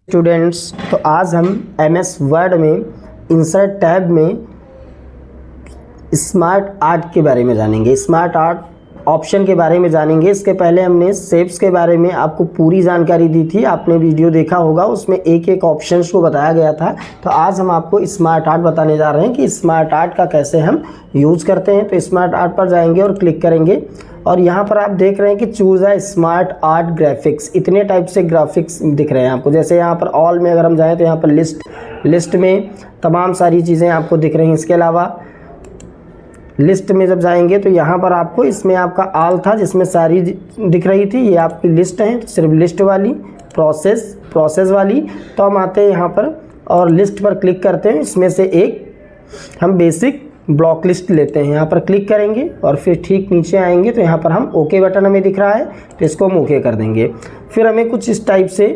Students, तो आज हम MS वर्ड में इंसर्ट टैब में स्मार्ट आर्ट के बारे में जानेंगे। स्मार्ट आर्ट ऑप्शन के बारे में जानेंगे। इसके पहले हमने शेप्स के बारे में आपको पूरी जानकारी दी थी, आपने वीडियो देखा होगा, उसमें एक एक ऑप्शंस को बताया गया था। तो आज हम आपको स्मार्ट आर्ट बताने जा रहे हैं कि स्मार्ट आर्ट का कैसे हम यूज़ करते हैं। तो स्मार्ट आर्ट पर जाएंगे और क्लिक करेंगे और यहाँ पर आप देख रहे हैं कि choose a smart art graphics. इतने टाइप से ग्राफिक्स दिख रहे हैं आपको। जैसे यहाँ पर ऑल में अगर हम जाएँ तो यहाँ पर लिस्ट में तमाम सारी चीज़ें आपको दिख रही हैं। इसके अलावा लिस्ट में जब जाएंगे तो यहाँ पर आपको इसमें आपका ऑल था जिसमें सारी दिख रही थी, ये आपकी लिस्ट है। तो सिर्फ लिस्ट वाली, प्रोसेस वाली। तो हम आते हैं यहाँ पर और लिस्ट पर क्लिक करते हैं। इसमें से एक हम बेसिक ब्लॉक लिस्ट लेते हैं। यहाँ पर क्लिक करेंगे और फिर ठीक नीचे आएंगे तो यहाँ पर हम ओके बटन हमें दिख रहा है, तो इसको हम ओके कर देंगे। फिर हमें कुछ इस टाइप से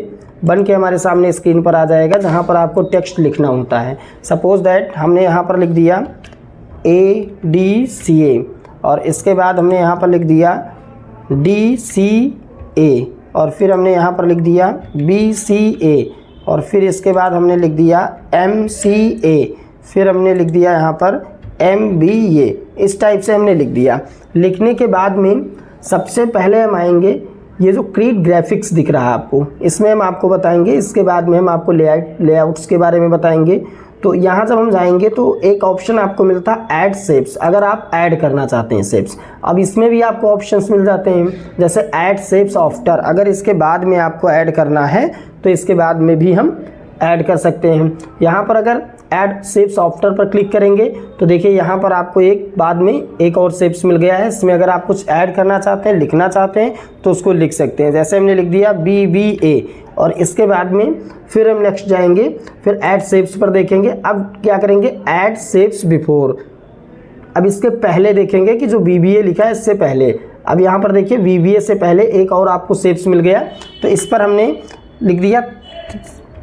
बन के हमारे सामने स्क्रीन पर आ जाएगा जहाँ पर आपको टेक्स्ट लिखना होता है। सपोज दैट हमने यहाँ पर लिख दिया ADCA और इसके बाद हमने यहाँ पर लिख दिया DCA और फिर हमने यहाँ पर लिख दिया BCA और फिर इसके बाद हमने लिख दिया MCA, फिर हमने लिख दिया यहाँ पर MBA। इस टाइप से हमने लिख दिया। लिखने के बाद में सबसे पहले हम आएंगे, ये जो क्रिएट ग्राफिक्स दिख रहा है आपको, इसमें हम आपको बताएंगे। इसके बाद में हम आपको लेआउट्स के बारे में बताएंगे। तो यहाँ जब हम जाएंगे तो एक ऑप्शन आपको मिलता है ऐड शेप्स, अगर आप ऐड करना चाहते हैं शेप्स। अब इसमें भी आपको ऑप्शंस मिल जाते हैं जैसे ऐड शेप्स आफ्टर, अगर इसके बाद में आपको ऐड करना है तो इसके बाद में भी हम ऐड कर सकते हैं। यहाँ पर अगर ऐड शेप्स आफ्टर पर क्लिक करेंगे तो देखिए यहाँ पर आपको एक बाद में एक और शेप्स मिल गया है। इसमें अगर आप कुछ ऐड करना चाहते हैं, लिखना चाहते हैं तो उसको लिख सकते हैं। जैसे हमने लिख दिया BBA और इसके बाद में फिर हम नेक्स्ट जाएंगे, फिर ऐड शेप्स पर देखेंगे। अब क्या करेंगे, ऐड शेप्स बिफोर। अब इसके पहले देखेंगे कि जो BBA लिखा है इससे पहले, अब यहाँ पर देखिए BBA से पहले एक और आपको शेप्स मिल गया। तो इस पर हमने लिख दिया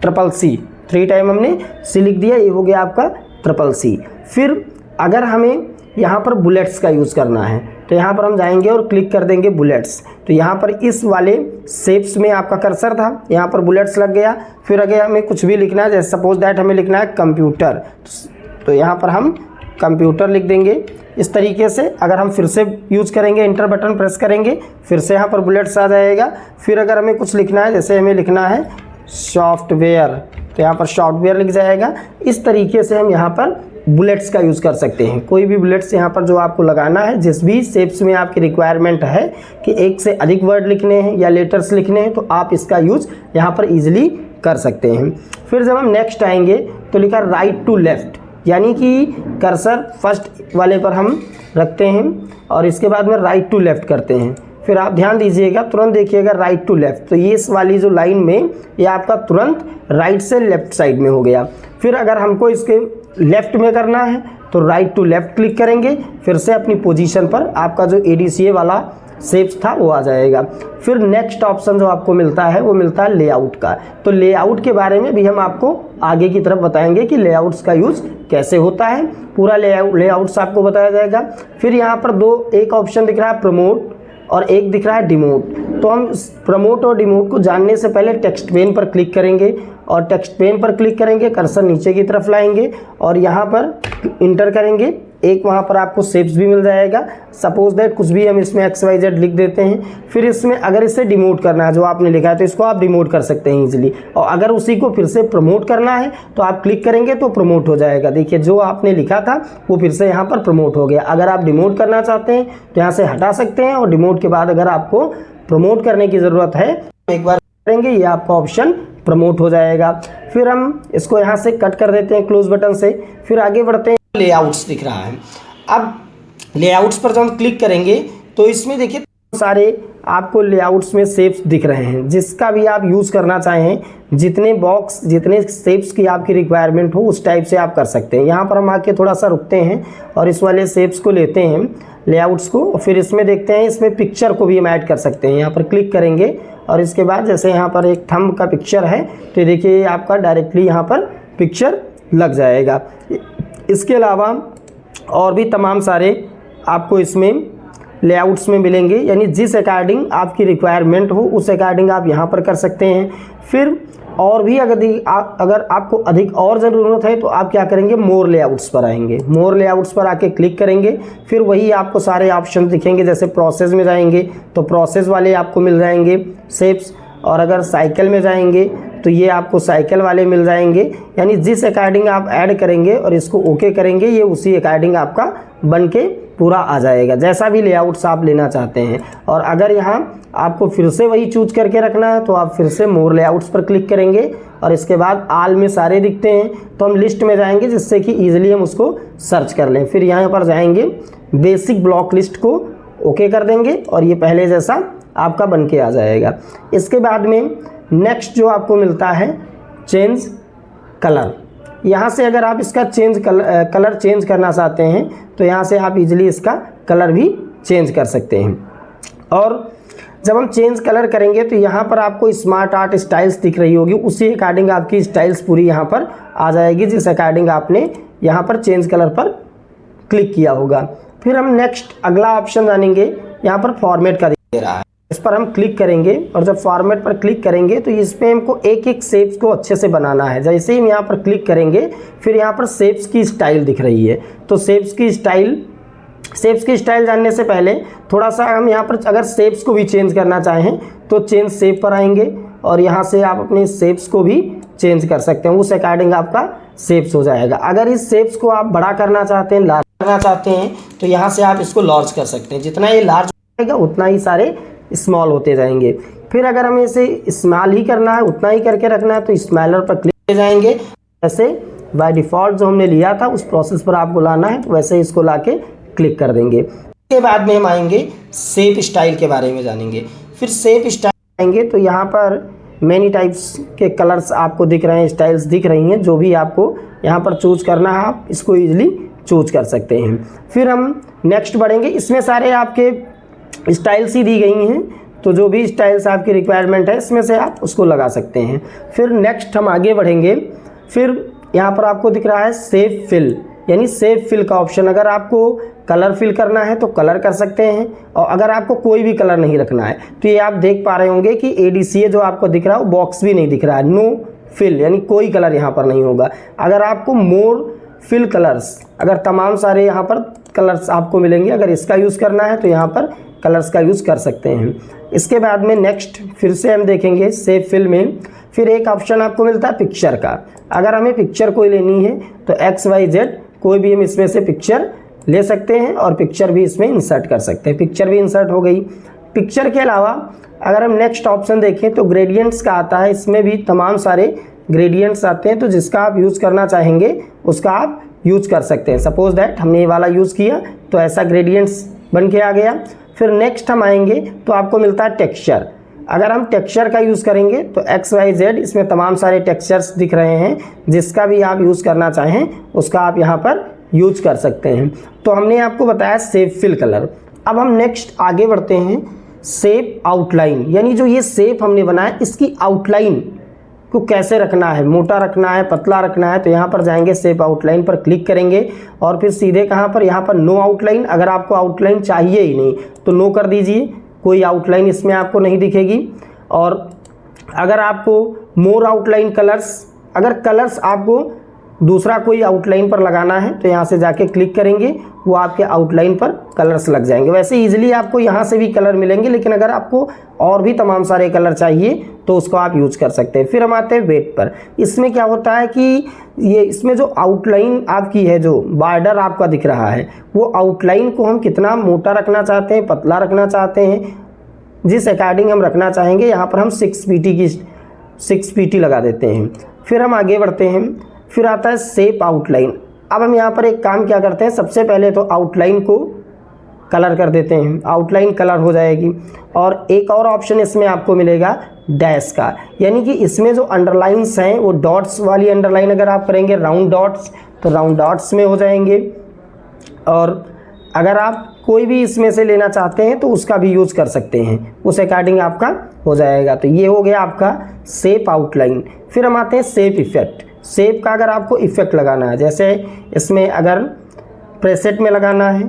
CCC, 3 टाइम हमने C लिख दिया, ये हो गया आपका CCC। फिर अगर हमें यहाँ पर बुलेट्स का यूज़ करना है तो यहाँ पर हम जाएंगे और क्लिक कर देंगे बुलेट्स। तो यहाँ पर इस वाले शेप्स में आपका कर्सर था, यहाँ पर बुलेट्स लग गया। फिर अगर हमें कुछ भी लिखना है, जैसे सपोज दैट हमें लिखना है कंप्यूटर, तो यहाँ पर हम कंप्यूटर लिख देंगे। इस तरीके से अगर हम फिर से यूज़ करेंगे, इंटर बटन प्रेस करेंगे, फिर से यहाँ पर बुलेट्स आ जाएगा। फिर अगर हमें कुछ लिखना है, जैसे हमें लिखना है सॉफ्टवेयर, तो यहाँ पर सॉफ्टवेयर लिख जाएगा। इस तरीके से हम यहाँ पर बुलेट्स का यूज़ कर सकते हैं। कोई भी बुलेट्स यहाँ पर जो आपको लगाना है, जिस भी शेप्स में आपकी रिक्वायरमेंट है कि एक से अधिक वर्ड लिखने हैं या लेटर्स लिखने हैं, तो आप इसका यूज़ यहाँ पर इजीली कर सकते हैं। फिर जब हम नेक्स्ट आएंगे तो लिखा राइट टू लेफ्ट, यानी कि कर्सर फर्स्ट वाले पर हम रखते हैं और इसके बाद में राइट टू लेफ्ट करते हैं। फिर आप ध्यान दीजिएगा, तुरंत देखिएगा राइट टू लेफ्ट, तो ये इस वाली जो लाइन में ये आपका तुरंत राइट से लेफ्ट साइड में हो गया। फिर अगर हमको इसके लेफ्ट में करना है तो राइट टू लेफ्ट क्लिक करेंगे, फिर से अपनी पोजीशन पर आपका जो ADCA वाला शेप्स था वो आ जाएगा। फिर नेक्स्ट ऑप्शन जो आपको मिलता है वो मिलता है लेआउट का। तो लेआउट के बारे में भी हम आपको आगे की तरफ बताएंगे कि लेआउट्स का यूज़ कैसे होता है, पूरा लेआउट्स आपको बताया जाएगा। फिर यहाँ पर एक ऑप्शन दिख रहा है प्रमोट और एक दिख रहा है डिमोट। तो हम प्रमोट और डिमोट को जानने से पहले टेक्स्ट पेन पर क्लिक करेंगे और टेक्स्ट पेन पर क्लिक करेंगे, कर्सर नीचे की तरफ लाएंगे और यहाँ पर इंटर करेंगे। एक वहाँ पर आपको शेप्स भी मिल जाएगा। सपोज दैट कुछ भी हम इसमें XYZ लिख देते हैं। फिर इसमें अगर इसे डिमोट करना है, जो आपने लिखा है, तो इसको आप डिमोट कर सकते हैं इजीली। और अगर उसी को फिर से प्रमोट करना है तो आप क्लिक करेंगे तो प्रमोट हो जाएगा। देखिए जो आपने लिखा था वो फिर से यहाँ पर प्रमोट हो गया। अगर आप डिमोट करना चाहते हैं तो यहाँ से हटा सकते हैं और डिमोट के बाद अगर आपको प्रमोट करने की ज़रूरत है एक बार करेंगे, ये आपका ऑप्शन प्रमोट हो जाएगा। फिर हम इसको यहाँ से कट कर देते हैं क्लोज बटन से। फिर आगे बढ़ते हैं, लेआउट्स दिख रहा है। अब लेआउट्स पर जब हम क्लिक करेंगे तो इसमें देखिए सारे आपको लेआउट्स में शेप्स दिख रहे हैं। जिसका भी आप यूज़ करना चाहें, जितने बॉक्स, जितने शेप्स की आपकी रिक्वायरमेंट हो उस टाइप से आप कर सकते हैं। यहाँ पर हम आके थोड़ा सा रुकते हैं और इस वाले शेप्स को लेते हैं, लेआउट्स को। फिर इसमें देखते हैं, इसमें पिक्चर को भी हम ऐड कर सकते हैं। यहाँ पर क्लिक करेंगे और इसके बाद जैसे यहाँ पर एक थंब का पिक्चर है तो देखिए आपका डायरेक्टली यहाँ पर पिक्चर लग जाएगा। इसके अलावा और भी तमाम सारे आपको इसमें लेआउट्स में मिलेंगे, यानी जिस अकॉर्डिंग आपकी रिक्वायरमेंट हो उस अकॉर्डिंग आप यहाँ पर कर सकते हैं। फिर और भी अगर आपको अधिक और ज़रूरत है तो आप क्या करेंगे, मोर लेआउट्स पर आएंगे। मोर लेआउट्स पर आके क्लिक करेंगे, फिर वही आपको सारे ऑप्शन दिखेंगे। जैसे प्रोसेस में जाएंगे तो प्रोसेस वाले आपको मिल जाएंगे शेप्स, और अगर साइकिल में जाएंगे तो ये आपको साइकिल वाले मिल जाएंगे। यानी जिस अकॉर्डिंग आप ऐड करेंगे और इसको ओके करेंगे, ये उसी अकॉर्डिंग आपका बन के पूरा आ जाएगा, जैसा भी लेआउट्स आप लेना चाहते हैं। और अगर यहाँ आपको फिर से वही चूज करके रखना है तो आप फिर से मोर लेआउट्स पर क्लिक करेंगे, और इसके बाद आल में सारे दिखते हैं तो हम लिस्ट में जाएंगे, जिससे कि ईजिली हम उसको सर्च कर लें। फिर यहाँ पर जाएंगे, बेसिक ब्लॉक लिस्ट को ओके कर देंगे और ये पहले जैसा आपका बन के आ जाएगा। इसके बाद में नेक्स्ट जो आपको मिलता है, चेंज कलर। यहाँ से अगर आप इसका कलर चेंज करना चाहते हैं तो यहाँ से आप इजीली इसका कलर भी चेंज कर सकते हैं। और जब हम चेंज कलर करेंगे तो यहाँ पर आपको स्मार्ट आर्ट स्टाइल्स दिख रही होगी, उसी अकॉर्डिंग आपकी स्टाइल्स पूरी यहाँ पर आ जाएगी, जिस अकॉर्डिंग आपने यहाँ पर चेंज कलर पर क्लिक किया होगा। फिर हम नेक्स्ट अगला ऑप्शन जानेंगे, यहाँ पर फॉर्मेट का दे रहा है, इस पर हम क्लिक करेंगे। और जब फॉर्मेट पर क्लिक करेंगे तो इसमें हमको एक एक शेप्स को अच्छे से बनाना है। जैसे ही हम यहाँ पर क्लिक करेंगे, फिर यहाँ पर शेप्स की स्टाइल दिख रही है, तो शेप्स की स्टाइल जानने से पहले थोड़ा सा हम यहाँ पर अगर शेप्स को भी चेंज करना चाहें तो चेंज शेप पर आएंगे, और यहाँ से आप अपने शेप्स को भी चेंज कर सकते हैं, उस अकॉर्डिंग आपका शेप्स हो जाएगा। अगर इस शेप्स को आप बड़ा करना चाहते हैं, लार्ज करना चाहते हैं, तो यहाँ से आप इसको लार्ज कर सकते हैं। जितना ये लार्ज होगा उतना ही सारे स्मॉल होते जाएंगे। फिर अगर हमें इसे स्मॉल ही करना है, उतना ही करके रखना है, तो स्मॉलर पर क्लिक जाएंगे। ऐसे बाय डिफ़ॉल्ट जो हमने लिया था उस प्रोसेस पर आपको लाना है, तो वैसे इसको लाके क्लिक कर देंगे। इसके बाद में हम आएंगे शेप स्टाइल के बारे में जानेंगे। फिर शेप स्टाइल आएंगे तो यहाँ पर मैनी टाइप्स के कलर्स आपको दिख रहे हैं, स्टाइल्स दिख रही हैं। जो भी आपको यहाँ पर चूज करना है आप इसको ईजिली चूज कर सकते हैं। फिर हम नेक्स्ट बढ़ेंगे, इसमें सारे आपके स्टाइल्स ही दी गई हैं, तो जो भी स्टाइल्स आपकी रिक्वायरमेंट है इसमें से आप उसको लगा सकते हैं। फिर नेक्स्ट हम आगे बढ़ेंगे। फिर यहाँ पर आपको दिख रहा है सेव फिल, यानी सेव फिल का ऑप्शन। अगर आपको कलर फिल करना है तो कलर कर सकते हैं, और अगर आपको कोई भी कलर नहीं रखना है तो ये आप देख पा रहे होंगे कि ADCA जो आपको दिख रहा है वो बॉक्स भी नहीं दिख रहा है, नो फिल, यानी कोई कलर यहाँ पर नहीं होगा। अगर आपको मोर फिल कलर्स, अगर तमाम सारे यहाँ पर कलर्स आपको मिलेंगे, अगर इसका यूज़ करना है तो यहाँ पर कलर्स का यूज़ कर सकते हैं। इसके बाद में नेक्स्ट फिर से हम देखेंगे सेव फिल में। फिर एक ऑप्शन आपको मिलता है पिक्चर का। अगर हमें पिक्चर कोई लेनी है तो XYZ कोई भी हम इसमें से पिक्चर ले सकते हैं, और पिक्चर भी इसमें इंसर्ट कर सकते हैं। पिक्चर भी इंसर्ट हो गई। पिक्चर के अलावा अगर हम नेक्स्ट ऑप्शन देखें तो ग्रेडियंट्स का आता है, इसमें भी तमाम सारे ग्रेडियंट्स आते हैं, तो जिसका आप यूज़ करना चाहेंगे उसका आप यूज़ कर सकते हैं। सपोज दैट हमने ये वाला यूज़ किया तो ऐसा ग्रेडियंट्स बन के आ गया। फिर नेक्स्ट हम आएंगे तो आपको मिलता है टेक्सचर। अगर हम टेक्सचर का यूज़ करेंगे तो XYZ इसमें तमाम सारे टेक्सचर्स दिख रहे हैं, जिसका भी आप यूज़ करना चाहें उसका आप यहाँ पर यूज कर सकते हैं। तो हमने आपको बताया शेप फिल कलर। अब हम नेक्स्ट आगे बढ़ते हैं, शेप आउटलाइन, यानी जो ये शेप हमने बनाया इसकी आउटलाइन को कैसे रखना है, मोटा रखना है, पतला रखना है। तो यहाँ पर जाएंगे, शेप आउटलाइन पर क्लिक करेंगे, और फिर सीधे कहाँ पर, यहाँ पर नो आउटलाइन। अगर आपको आउटलाइन चाहिए ही नहीं तो नो कर दीजिए, कोई आउटलाइन इसमें आपको नहीं दिखेगी। और अगर आपको मोर आउटलाइन कलर्स, अगर कलर्स आपको दूसरा कोई आउटलाइन पर लगाना है तो यहाँ से जाके क्लिक करेंगे, वो आपके आउटलाइन पर कलर्स लग जाएंगे। वैसे इजीली आपको यहाँ से भी कलर मिलेंगे, लेकिन अगर आपको और भी तमाम सारे कलर चाहिए तो उसको आप यूज कर सकते हैं। फिर हम आते हैं वेट पर। इसमें क्या होता है कि ये इसमें जो आउटलाइन आपकी है, जो बॉर्डर आपका दिख रहा है, वो आउटलाइन को हम कितना मोटा रखना चाहते हैं, पतला रखना चाहते हैं, जिस अकॉर्डिंग हम रखना चाहेंगे यहाँ पर हम 6 PT लगा देते हैं। फिर हम आगे बढ़ते हैं। फिर आता है शेप आउटलाइन। अब हम यहाँ पर एक काम क्या करते हैं, सबसे पहले तो आउटलाइन को कलर कर देते हैं, आउटलाइन कलर हो जाएगी। और एक और ऑप्शन इसमें आपको मिलेगा डैश का, यानी कि इसमें जो अंडरलाइंस हैं वो डॉट्स वाली अंडरलाइन अगर आप करेंगे राउंड डॉट्स तो राउंड डॉट्स में हो जाएंगे। और अगर आप कोई भी इसमें से लेना चाहते हैं तो उसका भी यूज़ कर सकते हैं, उस अकॉर्डिंग आपका हो जाएगा। तो ये हो गया आपका शेप आउटलाइन। फिर हम आते हैं शेप इफेक्ट। शेप का अगर आपको इफेक्ट लगाना है, जैसे इसमें अगर प्रेसेट में लगाना है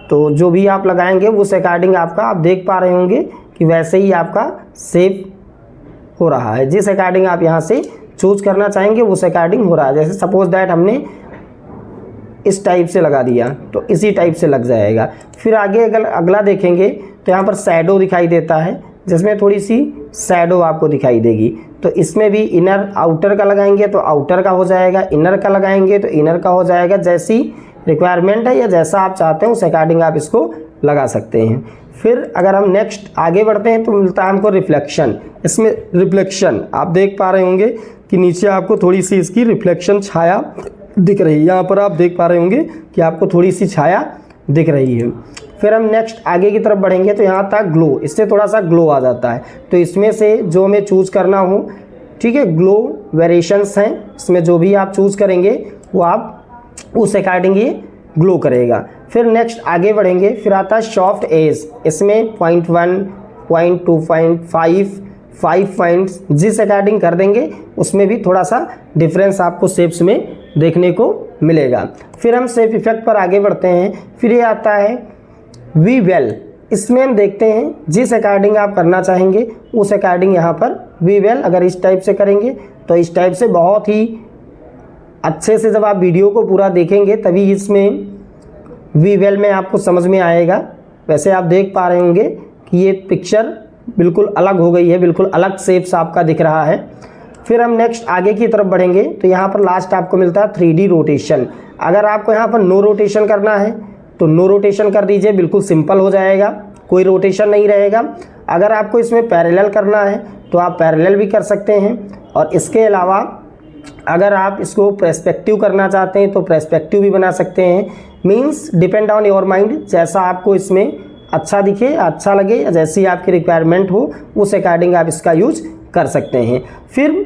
तो जो भी आप लगाएंगे उस अकॉर्डिंग आपका, आप देख पा रहे होंगे कि वैसे ही आपका शेप हो रहा है। जिस अकॉर्डिंग आप यहाँ से चूज करना चाहेंगे उस अकॉर्डिंग हो रहा है। जैसे सपोज दैट हमने इस टाइप से लगा दिया तो इसी टाइप से लग जाएगा। फिर आगे अगर अगला देखेंगे तो यहाँ पर शैडो दिखाई देता है, जिसमें थोड़ी सी शैडो आपको दिखाई देगी। तो इसमें भी इनर आउटर का लगाएंगे तो आउटर का हो जाएगा, इनर का लगाएंगे तो इनर का हो जाएगा। जैसी रिक्वायरमेंट है या जैसा आप चाहते हैं उस अकॉर्डिंग आप इसको लगा सकते हैं। फिर अगर हम नेक्स्ट आगे बढ़ते हैं तो मिलता है हमको रिफ्लेक्शन। इसमें रिफ्लेक्शन आप देख पा रहे होंगे कि नीचे आपको थोड़ी सी इसकी रिफ्लेक्शन छाया दिख रही है। यहाँ पर आप देख पा रहे होंगे कि आपको थोड़ी सी छाया दिख रही है। फिर हम नेक्स्ट आगे की तरफ बढ़ेंगे तो यहाँ तक ग्लो, इससे थोड़ा सा ग्लो आ जाता है। तो इसमें से जो हमें चूज़ करना हो, ठीक है, ग्लो वेरिएशंस हैं, इसमें जो भी आप चूज़ करेंगे वो आप उस अकॉर्डिंग ये ग्लो करेगा। फिर नेक्स्ट आगे बढ़ेंगे, फिर आता है सॉफ्ट एज। इसमें 0.1, 0.2.5, 5 पॉइंट्स जिस अकॉर्डिंग कर देंगे उसमें भी थोड़ा सा डिफरेंस आपको शेप्स में देखने को मिलेगा। फिर हम शेप इफेक्ट पर आगे बढ़ते हैं। फिर ये आता है वी वेल। इसमें हम देखते हैं जिस अकॉर्डिंग आप करना चाहेंगे उस अकॉर्डिंग यहाँ पर वी वेल अगर इस टाइप से करेंगे तो इस टाइप से बहुत ही अच्छे से जब आप वीडियो को पूरा देखेंगे तभी इसमें वी वेल में आपको समझ में आएगा। वैसे आप देख पा रहे होंगे कि ये पिक्चर बिल्कुल अलग हो गई है, बिल्कुल अलग शेप्स आपका दिख रहा है। फिर हम नेक्स्ट आगे की तरफ बढ़ेंगे तो यहाँ पर लास्ट आपको मिलता है 3D रोटेशन। अगर आपको यहाँ पर नो रोटेशन करना है तो नो रोटेशन कर दीजिए, बिल्कुल सिंपल हो जाएगा, कोई रोटेशन नहीं रहेगा। अगर आपको इसमें पैरेलल करना है तो आप पैरेलल भी कर सकते हैं। और इसके अलावा अगर आप इसको पर्सपेक्टिव करना चाहते हैं तो पर्सपेक्टिव भी बना सकते हैं। Means depend on your mind, जैसा आपको इसमें अच्छा दिखे, अच्छा लगे, या जैसी आपकी रिक्वायरमेंट हो उस अकॉर्डिंग आप इसका यूज कर सकते हैं। फिर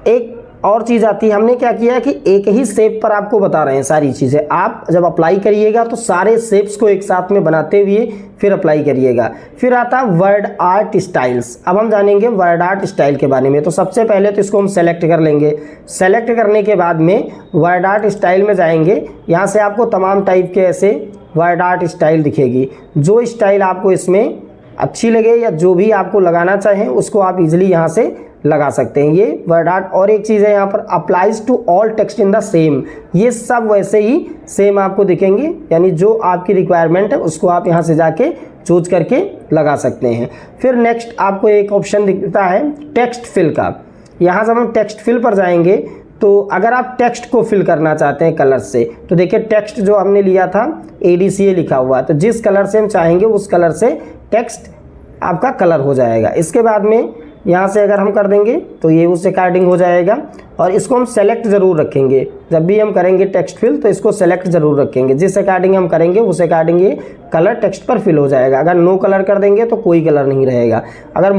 एक और चीज़ आती है, हमने क्या किया कि एक ही शेप पर आपको बता रहे हैं सारी चीज़ें। आप जब अप्लाई करिएगा तो सारे शेप्स को एक साथ में बनाते हुए फिर अप्लाई करिएगा। फिर आता है वर्ड आर्ट स्टाइल्स। अब हम जानेंगे वर्ड आर्ट स्टाइल के बारे में। तो सबसे पहले तो इसको हम सेलेक्ट कर लेंगे। सेलेक्ट करने के बाद में वर्ड आर्ट स्टाइल में जाएंगे। यहाँ से आपको तमाम टाइप के ऐसे वर्ड आर्ट स्टाइल दिखेगी। जो स्टाइल आपको इसमें अच्छी लगे या जो भी आपको लगाना चाहें उसको आप इजीली यहाँ से लगा सकते हैं। ये वर्ड आर्ट। और एक चीज़ है यहाँ पर applies to all text in the same. ये सब वैसे ही सेम आपको दिखेंगे, यानी जो आपकी रिक्वायरमेंट है उसको आप यहाँ से जाके चूज करके लगा सकते हैं। फिर नेक्स्ट आपको एक ऑप्शन दिखता है टेक्स्ट फिल का। यहाँ जब हम टेक्स्ट फिल पर जाएंगे तो अगर आप टेक्स्ट को फिल करना चाहते हैं कलर से तो देखिए टेक्स्ट जो हमने लिया था ADCA लिखा हुआ है, तो जिस कलर से हम चाहेंगे उस कलर से टेक्स्ट आपका कलर हो जाएगा। इसके बाद में यहाँ से अगर हम कर देंगे तो ये उस अकॉर्डिंग हो जाएगा। और इसको हम सेलेक्ट ज़रूर रखेंगे, जब भी हम करेंगे टेक्स्ट फिल तो इसको सेलेक्ट ज़रूर रखेंगे। जिस अकॉर्डिंग हम करेंगे उस अकॉर्डिंग ये कलर टेक्स्ट पर फिल हो जाएगा। अगर नो कलर कर देंगे तो कोई कलर नहीं रहेगा। अगर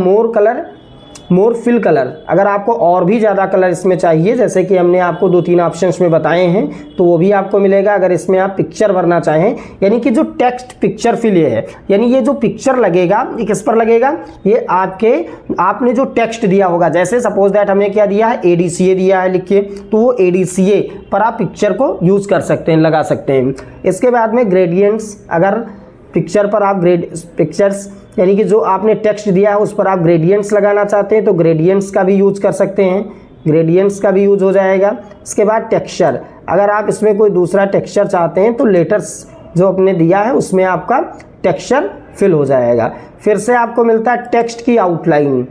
मोर फिल कलर, अगर आपको और भी ज़्यादा कलर इसमें चाहिए, जैसे कि हमने आपको 2-3 ऑप्शंस में बताए हैं, तो वो भी आपको मिलेगा। अगर इसमें आप पिक्चर भरना चाहें, यानी कि जो टेक्स्ट पिक्चर फिल ये है, यानी ये जो पिक्चर लगेगा ये किस पर लगेगा, ये आपने जो टेक्स्ट दिया होगा। जैसे सपोज दैट हमने क्या दिया है, ADCA दिया है लिख के, तो वो ADCA पर आप पिक्चर को यूज़ कर सकते हैं, लगा सकते हैं। इसके बाद में ग्रेडियंट्स, अगर पिक्चर पर आप पिक्चर्स यानी कि जो आपने टेक्स्ट दिया है उस पर आप ग्रेडियंट्स लगाना चाहते हैं तो ग्रेडियंट्स का भी यूज कर सकते हैं, ग्रेडियंट्स का भी यूज हो जाएगा। इसके बाद टेक्सचर, अगर आप इसमें कोई दूसरा टेक्सचर चाहते हैं तो लेटर्स जो आपने दिया है उसमें आपका टेक्सचर फिल हो जाएगा। फिर से आपको मिलता है टेक्स्ट की आउटलाइन।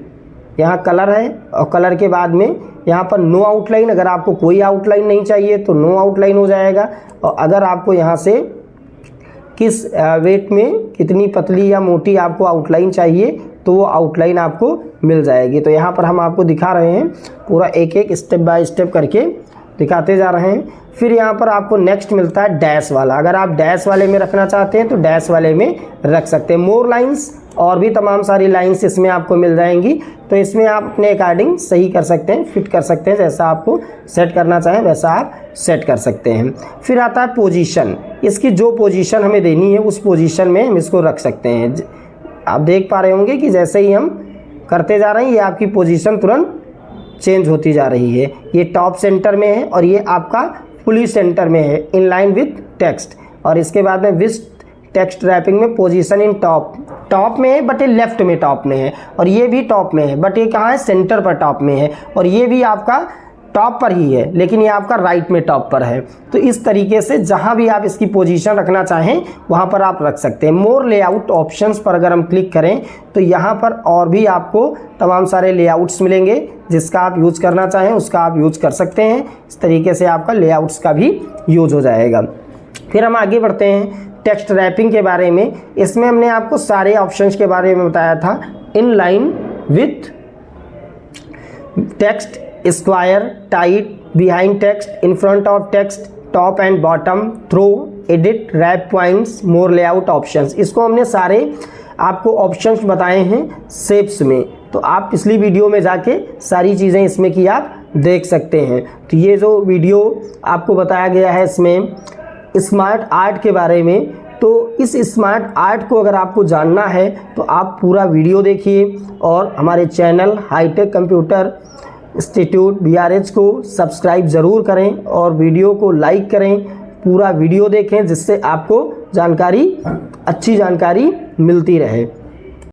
यहाँ कलर है और कलर के बाद में यहाँ पर नो आउटलाइन। अगर आपको कोई आउटलाइन नहीं चाहिए तो नो आउटलाइन हो जाएगा। और अगर आपको यहाँ से किस वेट में कितनी पतली या मोटी आपको आउटलाइन चाहिए तो वो आउटलाइन आपको मिल जाएगी। तो यहाँ पर हम आपको दिखा रहे हैं, पूरा एक एक स्टेप बाय स्टेप करके दिखाते जा रहे हैं। फिर यहाँ पर आपको नेक्स्ट मिलता है डैश वाला। अगर आप डैश वाले में रखना चाहते हैं तो डैश वाले में रख सकते हैं। मोर लाइंस, और भी तमाम सारी लाइंस इसमें आपको मिल जाएंगी। तो इसमें आप अपने अकॉर्डिंग सही कर सकते हैं, फिट कर सकते हैं, जैसा आपको सेट करना चाहें वैसा आप सेट कर सकते हैं। फिर आता है पोजीशन। इसकी जो पोजीशन हमें देनी है उस पोजीशन में हम इसको रख सकते हैं। आप देख पा रहे होंगे कि जैसे ही हम करते जा रहे हैं ये आपकी पोजीशन तुरंत चेंज होती जा रही है। ये टॉप सेंटर में है और ये आपका फुली सेंटर में है, इन लाइन विथ टेक्स्ट। और इसके बाद में विथ टेक्स्ट रैपिंग में पोजीशन इन टॉप टॉप में है बट ये लेफ्ट में टॉप में है, और ये भी टॉप में है बट ये कहाँ है, सेंटर पर टॉप में है, और ये भी आपका टॉप पर ही है लेकिन ये आपका राइट में टॉप पर है। तो इस तरीके से जहाँ भी आप इसकी पोजीशन रखना चाहें वहाँ पर आप रख सकते हैं। मोर लेआउट ऑप्शंस पर अगर हम क्लिक करें तो यहाँ पर और भी आपको तमाम सारे लेआउट्स मिलेंगे, जिसका आप यूज़ करना चाहें उसका आप यूज़ कर सकते हैं। इस तरीके से आपका लेआउट्स का भी यूज़ हो जाएगा। फिर हम आगे बढ़ते हैं टेक्स्ट रैपिंग के बारे में। इसमें हमने आपको सारे ऑप्शंस के बारे में बताया था। In line with text, square, tight, behind text, in front of text, top and bottom, through, edit, wrap points, more layout options. इसको हमने सारे आपको ऑप्शंस बताए हैं शेप्स में, तो आप पिछली वीडियो में जाके सारी चीज़ें इसमें की आप देख सकते हैं। तो ये जो वीडियो आपको बताया गया है इसमें स्मार्ट आर्ट के बारे में, तो इस स्मार्ट आर्ट को अगर आपको जानना है तो आप पूरा वीडियो देखिए और हमारे channel hi tech computer institute BRH को सब्सक्राइब ज़रूर करें और वीडियो को लाइक करें, पूरा वीडियो देखें जिससे आपको जानकारी, अच्छी जानकारी मिलती रहे।